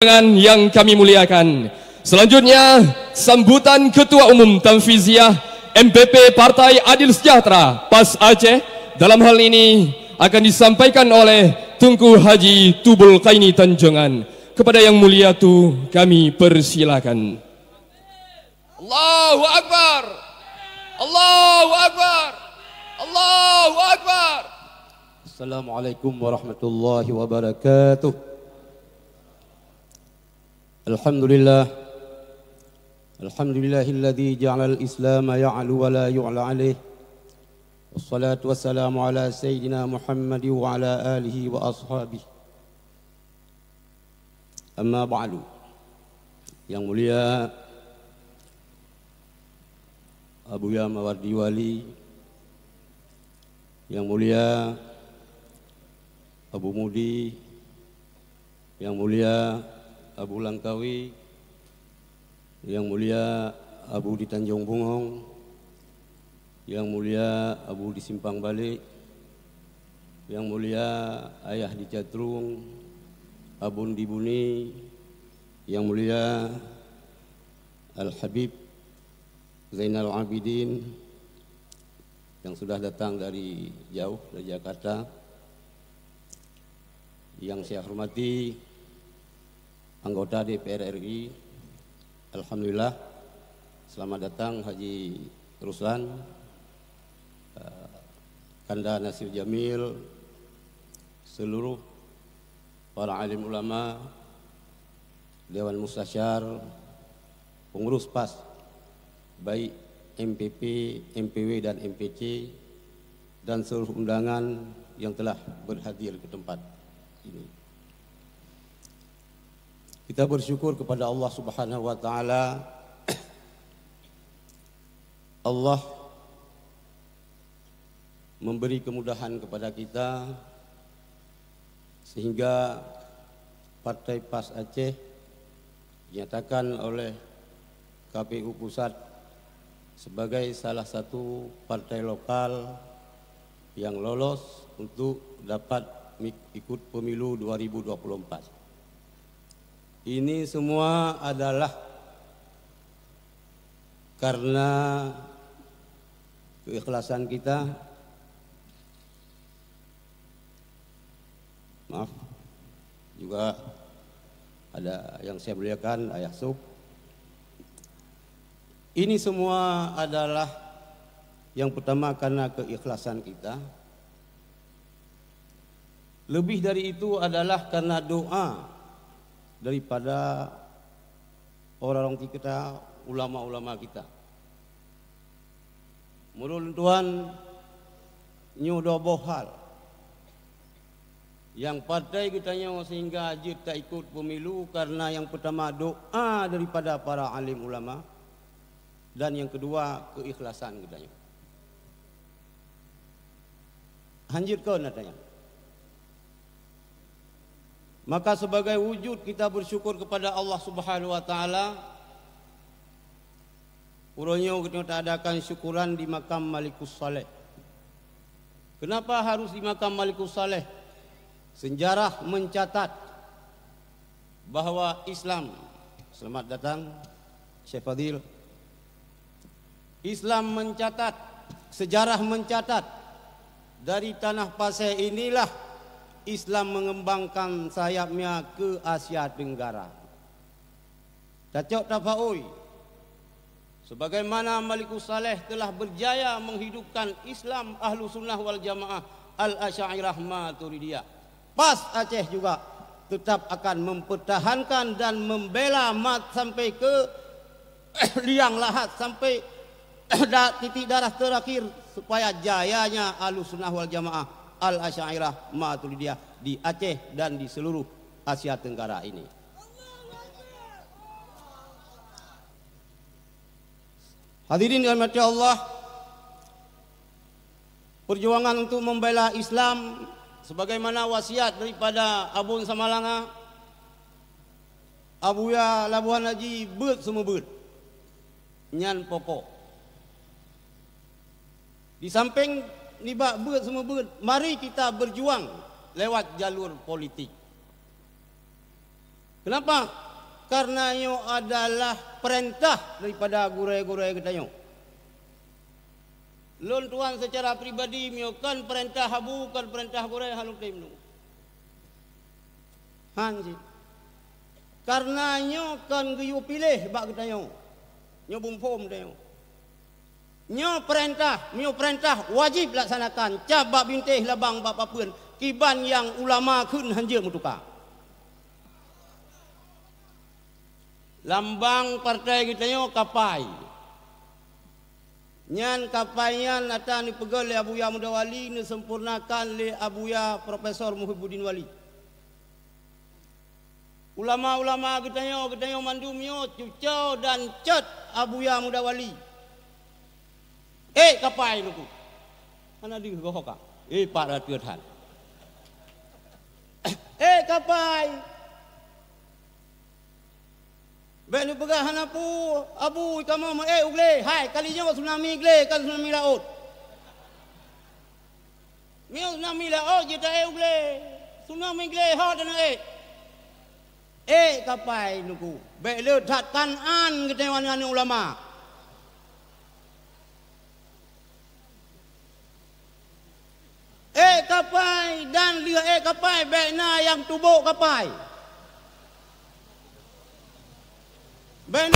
Yang kami muliakan. Selanjutnya, sambutan Ketua Umum Tanfiziah MPP Partai Adil Sejahtera PAS Aceh dalam hal ini akan disampaikan oleh Tunku Haji Tubul Qaini Tanjungan. Kepada yang mulia tu kami persilakan. Allahu Akbar, Allahu Akbar, Allahu Akbar. Assalamualaikum warahmatullahi wabarakatuh. Alhamdulillahilladzi ja'alal Islam ya'lu wa la yu'la alaih. Wassalatu wassalamu ala sayyidina Muhammad wa ala alihi wa ashabihi. Amma ba'du. Yang mulia Abuya Mawardi Wali, yang mulia Abu Mudi, yang mulia Abu Langkawi, yang mulia Abu di Tanjung Bungong, yang mulia Abu di Simpang Balik, yang mulia Ayah di Catrung, Abun di Buni, yang mulia Al-Habib Zainal Abidin yang sudah datang dari jauh dari Jakarta, yang saya hormati anggota DPR RI, alhamdulillah, selamat datang Haji Ruslan, Kanda Nasir Jamil, seluruh para alim ulama, Dewan Mustasyar, pengurus PAS, baik MPP, MPW dan MPC, dan seluruh undangan yang telah berhadir ke tempat ini. Kita bersyukur kepada Allah Subhanahu wa taala. Allah memberi kemudahan kepada kita sehingga Partai PAS Aceh dinyatakan oleh KPU Pusat sebagai salah satu partai lokal yang lolos untuk dapat ikut pemilu 2024. Ini semua adalah karena keikhlasan kita. Maaf, juga ada yang saya muliakan Ayah Sub. Ini semua adalah yang pertama karena keikhlasan kita. Lebih dari itu adalah karena doa daripada orang-orang kita, ulama-ulama kita. Menurut Tuhan nyodo bohal yang partai kitanya sehingga aja tak ikut pemilu karena yang pertama doa daripada para alim ulama dan yang kedua keikhlasan kitanya. Hanjir kau natanya. Maka sebagai wujud kita bersyukur kepada Allah Subhanahu wa taala, uronyo kita adakan syukuran di makam Malikus Saleh. Kenapa harus di makam Malikus Saleh? Sejarah mencatat bahwa Islam, selamat datang Syekh Fadil. Islam mencatat, sejarah mencatat dari tanah Pasir inilah Islam mengembangkan sayapnya ke Asia Tenggara. Cacok tafaui. Sebagaimana Malikus Saleh telah berjaya menghidupkan Islam Ahlu Sunnah wal Jamaah Al-Asy'ariyah Maturidiyah, PAS Aceh juga tetap akan mempertahankan dan membela mat sampai ke liang lahat, sampai titik darah terakhir supaya jayanya Ahlu Sunnah wal Jamaah Al-Asy'ariyah Maturidiyah di Aceh dan di seluruh Asia Tenggara ini. Hadirin dirahmati Allah, perjuangan untuk membela Islam sebagaimana wasiat daripada Abun Samalanga, Abuya Labuhan Haji beut semua beut nyan pokok. Di samping nibak beut semua beut, mari kita berjuang lewat jalur politik. Kenapa? Karena nyo adalah perintah daripada gurai-gurai kita nyo. Lon tuan secara pribadi mio kan perintah habu kan perintah gurai haluk tim nu. Hanji. Karena nyo kan geyu pilih bak kita nyo. Nyo bumpom kita nyo. Nyo perintah wajib laksanakan. Cabak bintih labang bapa pun kiban yang ulama kun hanje mutuka. Lambang partai kita nyo kapai. Nyan kapaian ata ni pegel le Abuya Muda Wali ni sempurnakan le Abuya Profesor Muhibbuddin Wali. Ulama-ulama kita nyo mandum nyo cucau dan cet Abuya Muda Wali. Kapai luku. Mana di gohoka? Pak Ratuan. Kapai. Benu pegah hanapu abu kamu ugle hai kalinya tsunami gle kan tsunami laut. Mio tsunami laut jita ugle. Tsunami gle ha dan kapai luku. Be le that Kanan ketewan ulama. Kapai dan dia kapai be na yang tubuh kapai. Ben